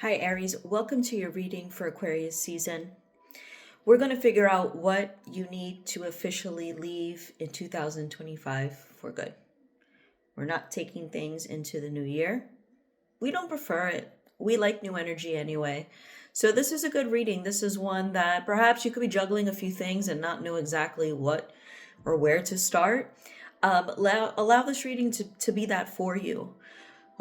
Hi, Aries. Welcome to your reading for Aquarius season. We're going to figure out what you need to officially leave in 2025 for good. We're not taking things into the new year. We don't prefer it. We like new energy anyway. So, this is a good reading. This is one that perhaps you could be juggling a few things and not know exactly what or where to start. Allow this reading to be that for you.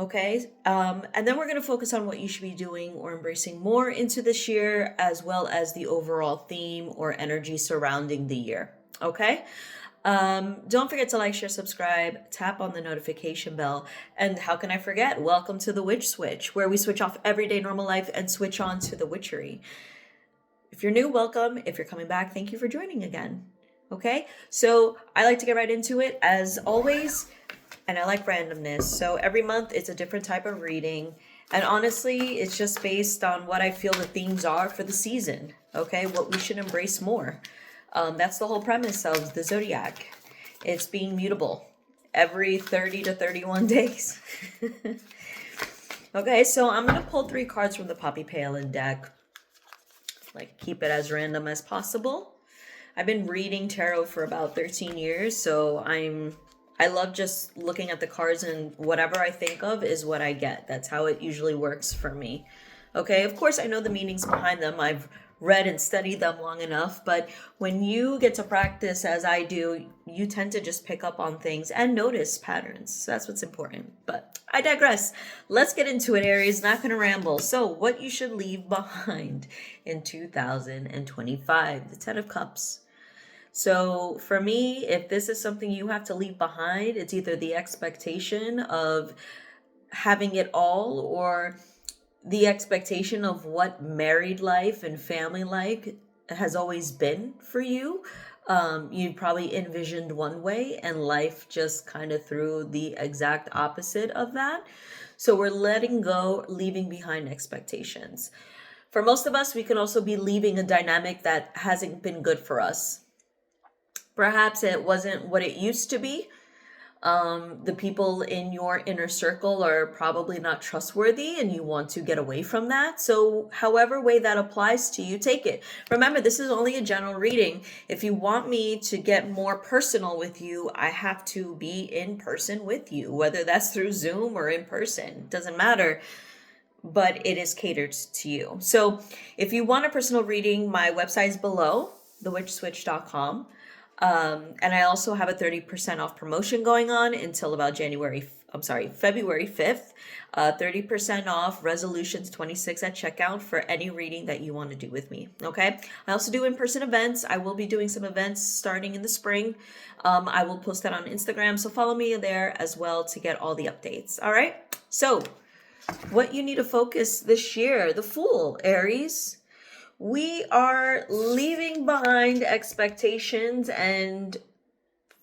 Okay. And then we're going to focus on what you should be doing or embracing more into this year, as well as the overall theme or energy surrounding the year. Okay. Don't forget to like, share, subscribe, tap on the notification bell. And how can I forget? Welcome to the Witch Switch, where we switch off everyday normal life and switch on to the witchery. If you're new, welcome. If you're coming back, thank you for joining again. Okay. So I like to get right into it as always. And I like randomness. So every month it's a different type of reading. And honestly, it's just based on what I feel the themes are for the season. Okay, what we should embrace more. That's the whole premise of the zodiac. It's being mutable every 30 to 31 days. Okay, so I'm going to pull 3 cards from the Poppy Palin deck. Like, keep it as random as possible. I've been reading tarot for about 13 years, so I love just looking at the cards, and whatever I think of is what I get. That's how it usually works for me. Okay, of course, I know the meanings behind them. I've read and studied them long enough, but when you get to practice as I do, you tend to just pick up on things and notice patterns. So that's what's important. But I digress. Let's get into it, Aries. Not going to ramble. So, what you should leave behind in 2025, the 10 of Cups. So for me, if this is something you have to leave behind, it's either the expectation of having it all or the expectation of what married life and family life has always been for you. You probably envisioned one way and life just kind of threw the exact opposite of that. So we're letting go, leaving behind expectations. For most of us, we can also be leaving a dynamic that hasn't been good for us. Perhaps it wasn't what it used to be. The people in your inner circle are probably not trustworthy and you want to get away from that. So, however way that applies to you, take it. Remember, this is only a general reading. If you want me to get more personal with you, I have to be in person with you, whether that's through Zoom or in person. Doesn't matter. But it is catered to you. So, if you want a personal reading, my website is below, thewitchswitch.com. And I also have a 30% off promotion going on until about February 5th. 30% off, resolutions 26 at checkout for any reading that you want to do with me. Okay. I also do in-person events. I will be doing some events starting in the spring. I will post that on Instagram. So follow me there as well to get all the updates. All right. So what you need to focus this year, the Fool, Aries. We are leaving behind expectations and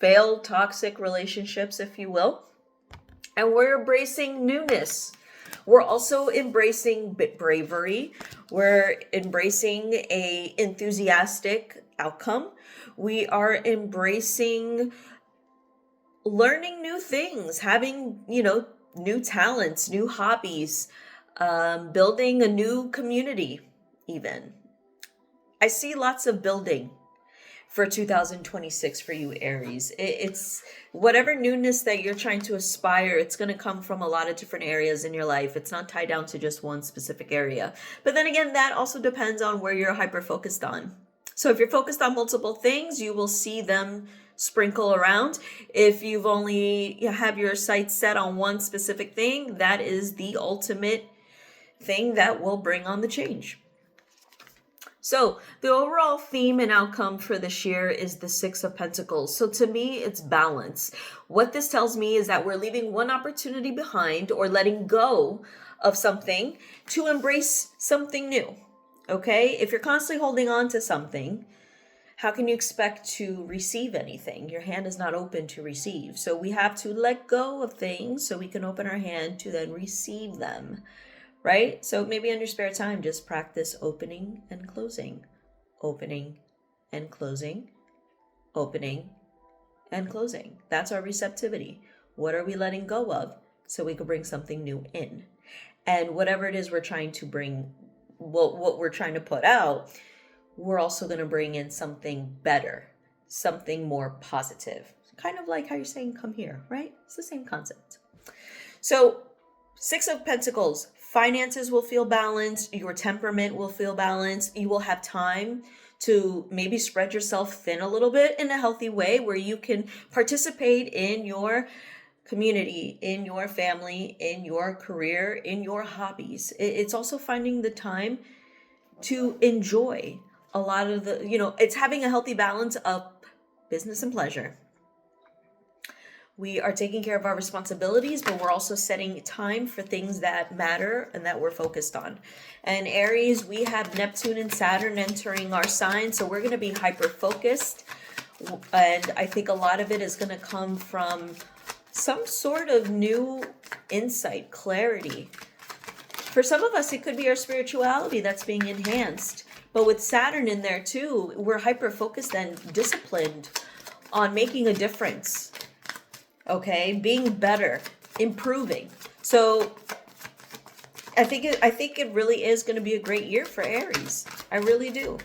failed toxic relationships, if you will. And we're embracing newness. We're also embracing bravery. We're embracing a enthusiastic outcome. We are embracing learning new things, having, new talents, new hobbies, building a new community even. I see lots of building for 2026 for you, Aries. It's whatever newness that you're trying to aspire, it's going to come from a lot of different areas in your life. It's not tied down to just one specific area. But then again, that also depends on where you're hyper focused on. So if you're focused on multiple things, you will see them sprinkle around. If you've only have your sights set on one specific thing, that is the ultimate thing that will bring on the change. So the overall theme and outcome for this year is the 6 of Pentacles. So to me, it's balance. What this tells me is that we're leaving one opportunity behind or letting go of something to embrace something new. Okay? If you're constantly holding on to something, how can you expect to receive anything? Your hand is not open to receive. So we have to let go of things so we can open our hand to then receive them. Right? So maybe in your spare time, just practice opening and closing, opening and closing, opening and closing. That's our receptivity. What are we letting go of so we can bring something new in? And whatever it is we're trying to bring, what we're trying to put out, we're also going to bring in something better, something more positive. Kind of like how you're saying, come here, right? It's the same concept. So, Six of Pentacles, finances will feel balanced. Your temperament will feel balanced. You will have time to maybe spread yourself thin a little bit in a healthy way where you can participate in your community, in your family, in your career, in your hobbies. It's also finding the time to enjoy a lot of the, it's having a healthy balance of business and pleasure. We are taking care of our responsibilities, but we're also setting time for things that matter and that we're focused on. And Aries, we have Neptune and Saturn entering our sign, so we're going to be hyper focused. And I think a lot of it is going to come from some sort of new insight, clarity. For some of us, it could be our spirituality that's being enhanced. But with Saturn in there too, we're hyper focused and disciplined on making a difference. Okay, being better, improving. So I think it really is going to be a great year for Aries. I really do.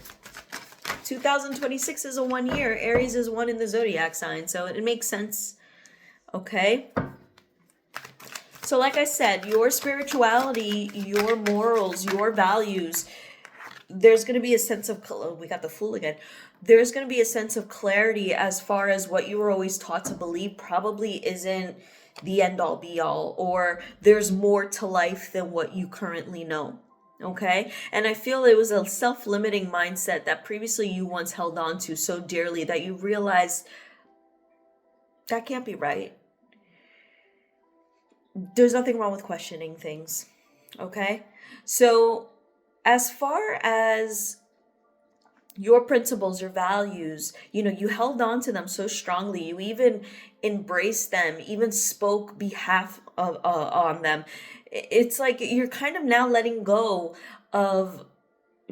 2026 is a 1 year. Aries is 1 in the zodiac sign, so it makes sense. Okay. So like I said, your spirituality, your morals, your values, there's going to be a sense of, we got the Fool again. There's going to be a sense of clarity as far as what you were always taught to believe probably isn't the end all be all, or there's more to life than what you currently know. Okay. And I feel it was a self-limiting mindset that previously you once held on to so dearly that you realized that can't be right. There's nothing wrong with questioning things. Okay. So as far as your principles, your values, you held on to them so strongly. You even embraced them, even spoke behalf of on them. It's like you're kind of now letting go of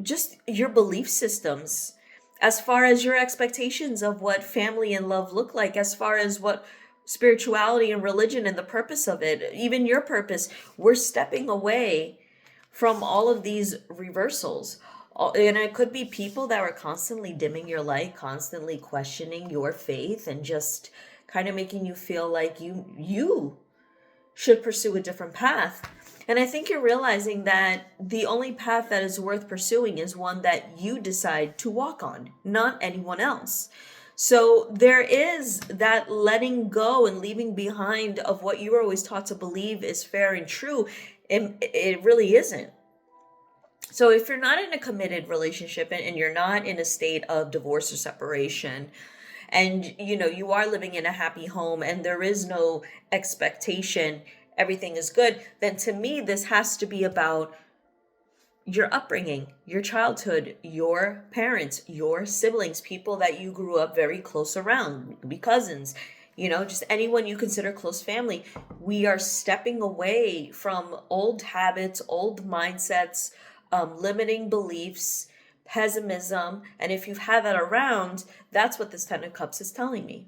just your belief systems as far as your expectations of what family and love look like, as far as what spirituality and religion and the purpose of it, even your purpose. We're stepping away from all of these reversals. And it could be people that were constantly dimming your light, constantly questioning your faith, and just kind of making you feel like you should pursue a different path. And I think you're realizing that the only path that is worth pursuing is one that you decide to walk on, not anyone else. So there is that letting go and leaving behind of what you were always taught to believe is fair and true. It really isn't. So if you're not in a committed relationship and you're not in a state of divorce or separation, and you are living in a happy home and there is no expectation, everything is good, then to me this has to be about your upbringing, your childhood, your parents, your siblings, people that you grew up very close around, it could be cousins, just anyone you consider close family. We are stepping away from old habits, old mindsets, limiting beliefs, pessimism. And if you've had that around, that's what this Ten of Cups is telling me.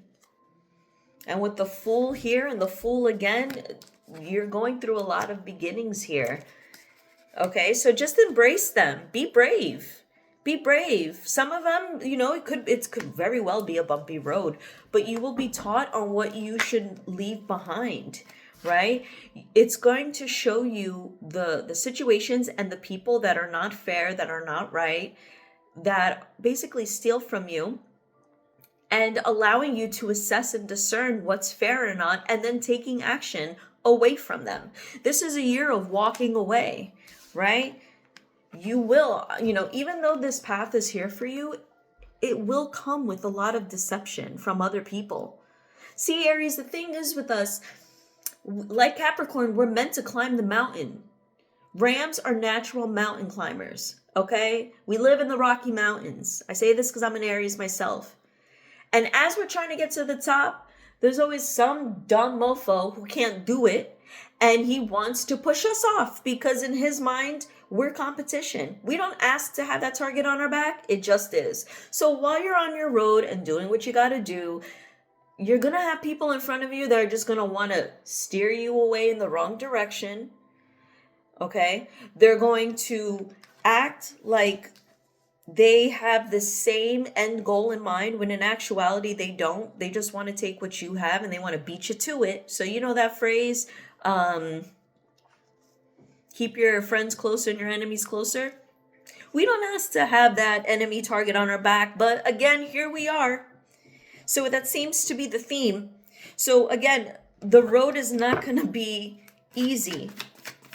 And with the Fool here and the Fool again, you're going through a lot of beginnings here. Okay, so just embrace them. Be brave. Be brave. Some of them, it could very well be a bumpy road, but you will be taught on what you should leave behind, right? It's going to show you the situations and the people that are not fair, that are not right, that basically steal from you, and allowing you to assess and discern what's fair or not, and then taking action away from them. This is a year of walking away, right? You will, even though this path is here for you, it will come with a lot of deception from other people. See, Aries, the thing is with us, like Capricorn, we're meant to climb the mountain. Rams are natural mountain climbers, okay? We live in the Rocky Mountains. I say this because I'm an Aries myself. And as we're trying to get to the top, there's always some dumb mofo who can't do it, and he wants to push us off because in his mind, we're competition. We don't ask to have that target on our back. It just is. So while you're on your road and doing what you got to do, you're going to have people in front of you that are just going to want to steer you away in the wrong direction. Okay? They're going to act like they have the same end goal in mind when in actuality they don't. They just want to take what you have and they want to beat you to it. So you know that phrase, keep your friends closer and your enemies closer? We don't ask to have that enemy target on our back, but again, here we are. So that seems to be the theme. So again, the road is not going to be easy.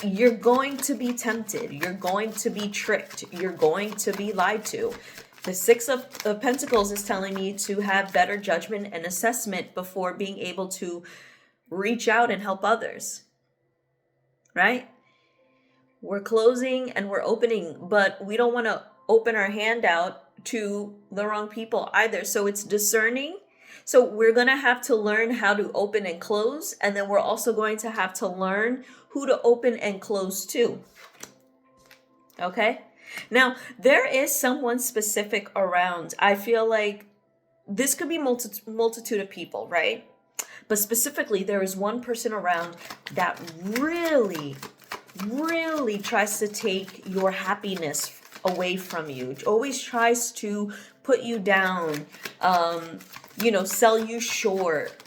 You're going to be tempted. You're going to be tricked. You're going to be lied to. The Six of Pentacles is telling me to have better judgment and assessment before being able to reach out and help others. Right? We're closing and we're opening, but we don't want to open our hand out to the wrong people either. So it's discerning. So we're going to have to learn how to open and close. And then we're also going to have to learn who to open and close to. Okay? Now, there is someone specific around. I feel like this could be multitude of people, right? But specifically, there is one person around that really tries to take your happiness away from you. It always tries to put you down, sell you short,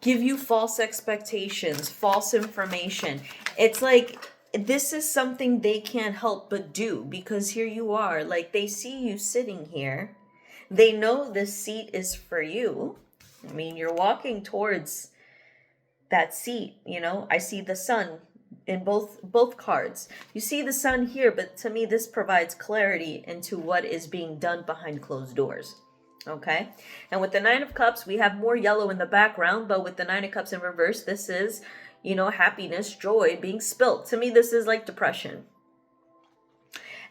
give you false expectations, false information. It's like this is something they can't help but do because here you are. Like they see you sitting here. They know this seat is for you. I mean, you're walking towards that seat, I see the sun in both cards. You see the sun here, but to me this provides clarity into what is being done behind closed doors. Okay? And with the Nine of Cups, we have more yellow in the background, but with the Nine of Cups in reverse, this is, happiness, joy being spilt. To me, this is like depression.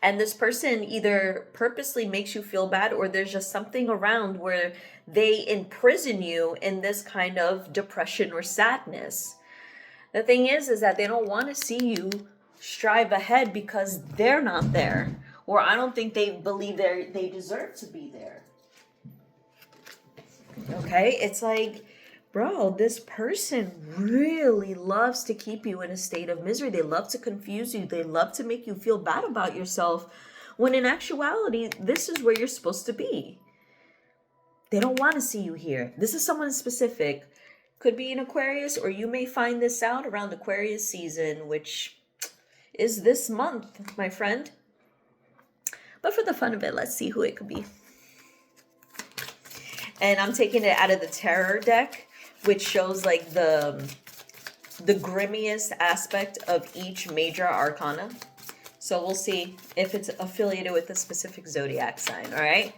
And this person either purposely makes you feel bad or there's just something around where they imprison you in this kind of depression or sadness. The thing is that they don't want to see you strive ahead because they're not there. Or I don't think they believe they deserve to be there. Okay? It's like, bro, this person really loves to keep you in a state of misery. They love to confuse you. They love to make you feel bad about yourself. When in actuality, this is where you're supposed to be. They don't want to see you here. This is someone specific. Could be an Aquarius, or you may find this out around Aquarius season, which is this month, my friend. But for the fun of it, let's see who it could be. And I'm taking it out of the Terror deck, which shows like the grimmiest aspect of each major arcana. So we'll see if it's affiliated with a specific zodiac sign, all right?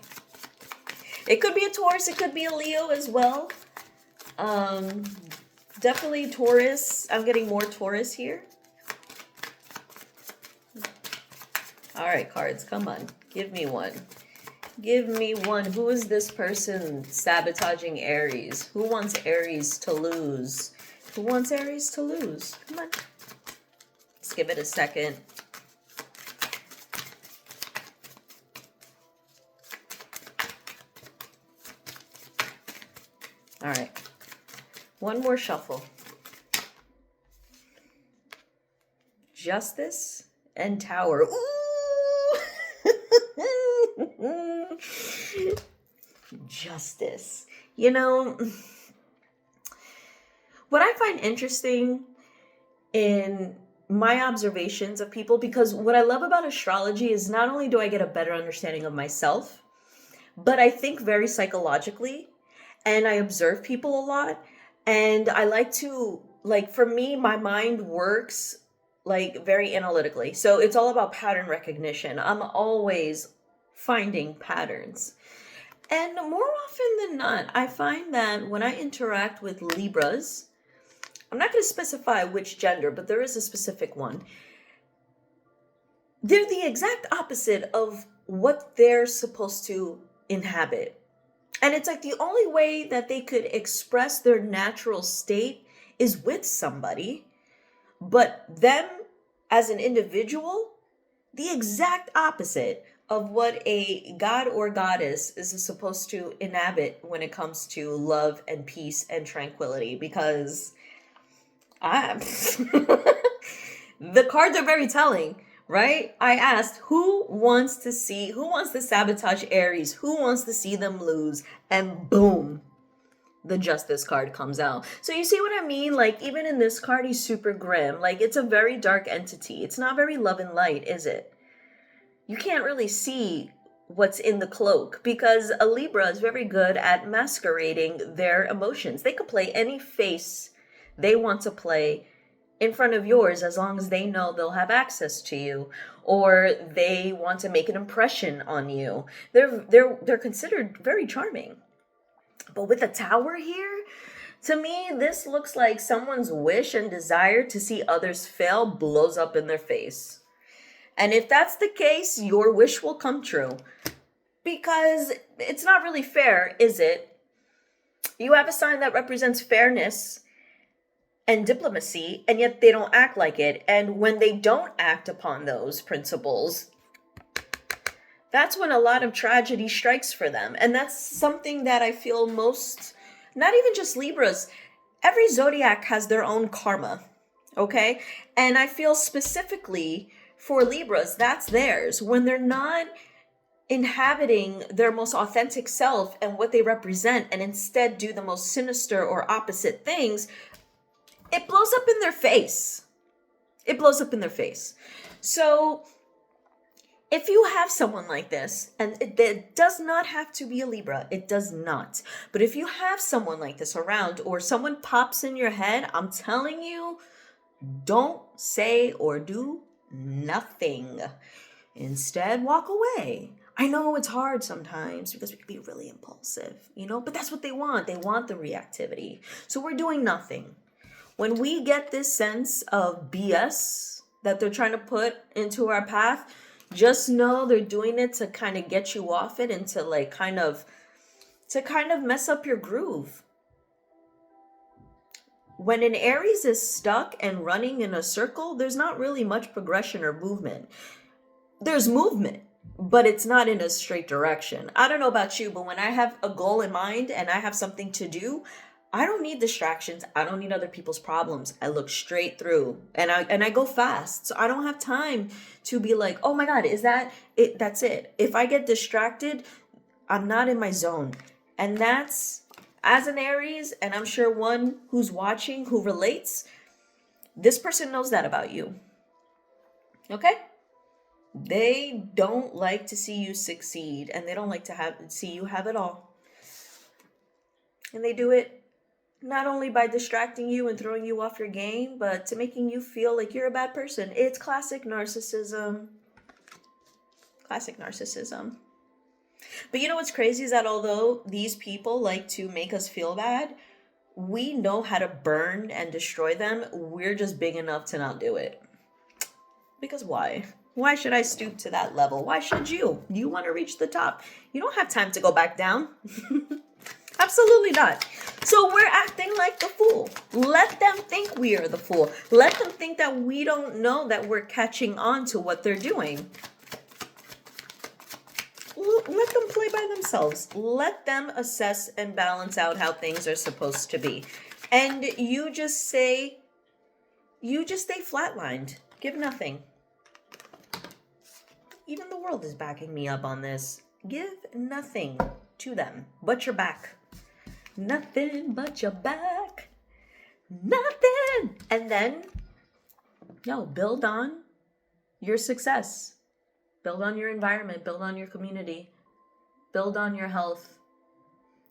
It could be a Taurus, it could be a Leo as well. Definitely Taurus. I'm getting more Taurus here. All right, cards, come on. Give me one. Give me one. Who is this person sabotaging Aries? Who wants Aries to lose? Who wants Aries to lose? Come on. Let's give it a second. All right. One more shuffle. Justice and Tower. Ooh! Justice. What I find interesting in my observations of people, because what I love about astrology is not only do I get a better understanding of myself, but I think very psychologically and I observe people a lot. And I like to, for me, my mind works very analytically. So it's all about pattern recognition. I'm always finding patterns. And more often than not, I find that when I interact with Libras, I'm not going to specify which gender, but there is a specific one. They're the exact opposite of what they're supposed to inhabit. And it's like the only way that they could express their natural state is with somebody. But them as an individual, the exact opposite of what a god or goddess is supposed to inhabit when it comes to love and peace and tranquility. Because The cards are very telling, right? I asked, who wants to sabotage Aries? Who wants to see them lose? And boom, the Justice card comes out. So you see what I mean? Like, even in this card, he's super grim. Like, it's a very dark entity. It's not very love and light, is it? You can't really see what's in the cloak, because a Libra is very good at masquerading their emotions. They could play any face they want to play in front of yours, as long as they know they'll have access to you, or they want to make an impression on you. They're considered very charming. But with the Tower here, to me, this looks like someone's wish and desire to see others fail blows up in their face. And if that's the case, your wish will come true. Because it's not really fair, is it? You have a sign that represents fairness and diplomacy, and yet they don't act like it. And when they don't act upon those principles, that's when a lot of tragedy strikes for them. And that's something that I feel most, not even just Libras, every zodiac has their own karma, okay? And I feel specifically for Libras, that's theirs. When they're not inhabiting their most authentic self and what they represent, and instead do the most sinister or opposite things, it blows up in their face. It blows up in their face. So if you have someone like this, and it does not have to be a Libra, it does not. But if you have someone like this around, or someone pops in your head, I'm telling you, don't say or do nothing. Instead, walk away. I know it's hard sometimes because we can be really impulsive, but that's what they want. They want the reactivity. So we're doing nothing. When we get this sense of BS that they're trying to put into our path, just know they're doing it to kind of get you off it, and to kind of mess up your groove. When an Aries is stuck and running in a circle, there's not really much progression or movement. There's movement, but it's not in a straight direction. I don't know about you, but when I have a goal in mind and I have something to do, I don't need distractions. I don't need other people's problems. I look straight through, and I go fast. So I don't have time to be like, oh my God, is that it? That's it. If I get distracted, I'm not in my zone. And that's, as an Aries, and I'm sure one who's watching who relates, this person knows that about you. Okay? They don't like to see you succeed, and they don't like to see you have it all. And they do it not only by distracting you and throwing you off your game, but to making you feel like you're a bad person. It's classic narcissism. Classic narcissism. But you know what's crazy is that although these people like to make us feel bad, we know how to burn and destroy them. We're just big enough to not do it. Because why? Why should I stoop to that level? Why should you? You want to reach the top. You don't have time to go back down. Absolutely not. So we're acting like the fool. Let them think we are the fool. Let them think that we don't know that we're catching on to what they're doing. Let them play by themselves. Let them assess and balance out how things are supposed to be. And you just stay flatlined. Give nothing. Even the world is backing me up on this. Give nothing to them but your back. Nothing but your back. Nothing. And then, build on your success. Build on your environment. Build on your community. Build on your health,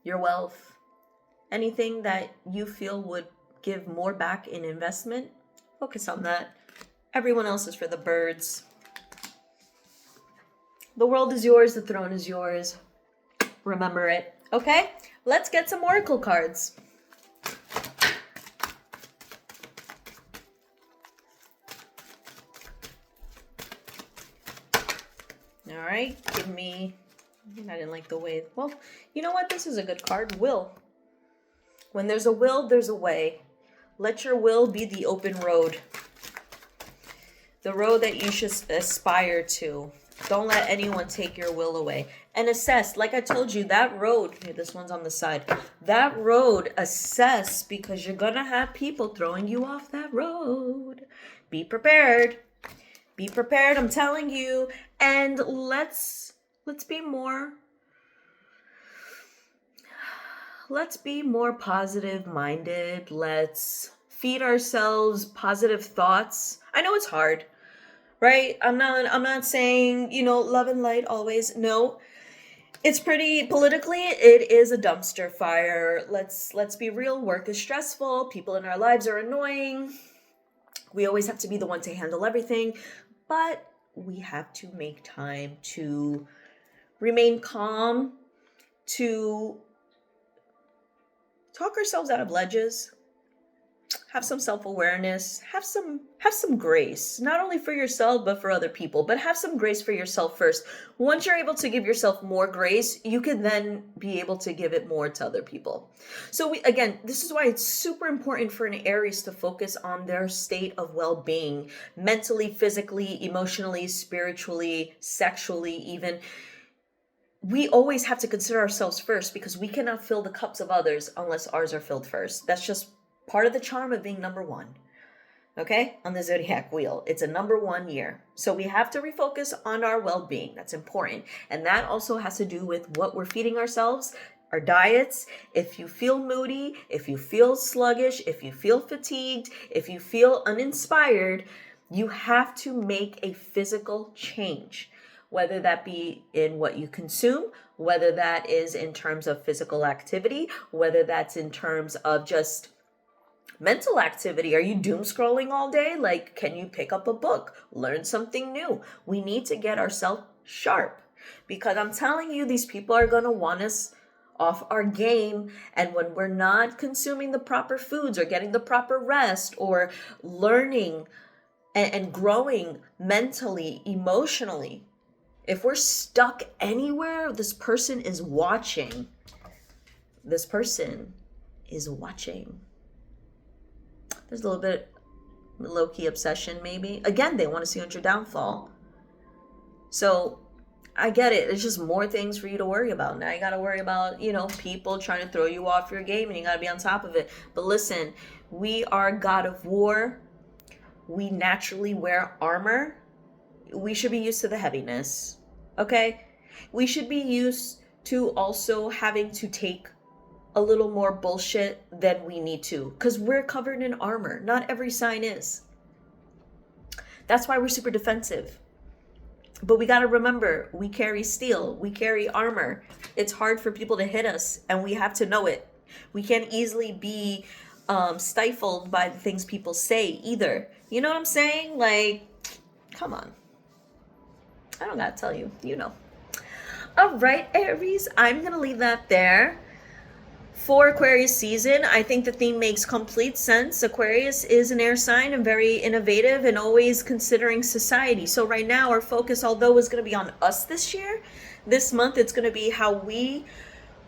your wealth. Anything that you feel would give more back in investment, focus on that. Everyone else is for the birds. The world is yours. The throne is yours. Remember it. Okay? Let's get some oracle cards. All right. Give me... I didn't like the way... Well, you know what? This is a good card. Will. When there's a will, there's a way. Let your will be the open road. The road that you should aspire to. Don't let anyone take your will away. And assess, like I told you, that road, here, this one's on the side. That road, assess, because you're going to have people throwing you off that road. Be prepared. Be prepared, I'm telling you. And let's be more positive minded. Let's feed ourselves positive thoughts. I know it's hard, right? I'm not saying, love and light always. No. It's pretty politically, it is a dumpster fire. Let's be real. Work is stressful. People in our lives are annoying. We always have to be the one to handle everything, but we have to make time to remain calm, to talk ourselves out of ledges, have some self-awareness, have some grace, not only for yourself, but for other people, but have some grace for yourself first. Once you're able to give yourself more grace, you can then be able to give it more to other people. So this is why it's super important for an Aries to focus on their state of well-being, mentally, physically, emotionally, spiritually, sexually, even. We always have to consider ourselves first, because we cannot fill the cups of others unless ours are filled first. That's just part of the charm of being number one, okay? On the zodiac wheel, it's a number 1 year. So we have to refocus on our well-being. That's important. And that also has to do with what we're feeding ourselves, our diets. If you feel moody, if you feel sluggish, if you feel fatigued, if you feel uninspired, you have to make a physical change, whether that be in what you consume, whether that is in terms of physical activity, whether that's in terms of just mental activity. Are you doom scrolling all day? Like, can you pick up a book, learn something new? We need to get ourselves sharp, because I'm telling you, these people are going to want us off our game. And when we're not consuming the proper foods or getting the proper rest or learning and growing mentally, emotionally, if we're stuck anywhere, this person is watching. This person is watching. There's a little bit low-key obsession, maybe. Again, they want to see on your downfall. So I get it. There's just more things for you to worry about. Now you got to worry about, people trying to throw you off your game, and you got to be on top of it. But listen, we are God of War. We naturally wear armor. We should be used to the heaviness, okay? We should be used to also having to take a little more bullshit than we need to, because we're covered in armor. Not every sign is. That's why we're super defensive. But we got to remember, we carry steel, we carry armor. It's hard for people to hit us, and we have to know it. We can't easily be stifled by the things people say either. You know what I'm saying? Like, come on. I don't gotta tell you, All right, Aries, I'm gonna leave that there. For Aquarius season, I think the theme makes complete sense. Aquarius is an air sign and very innovative and always considering society. So right now our focus, although is going to be on us this month, it's going to be how we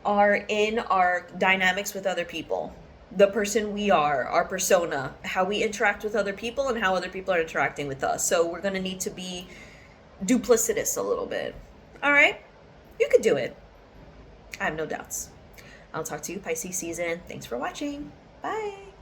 are in our dynamics with other people. The person we are, our persona, how we interact with other people and how other people are interacting with us. So we're going to need to be duplicitous a little bit. All right? You could do it. I have no doubts. I'll talk to you Pisces season. Thanks for watching. Bye.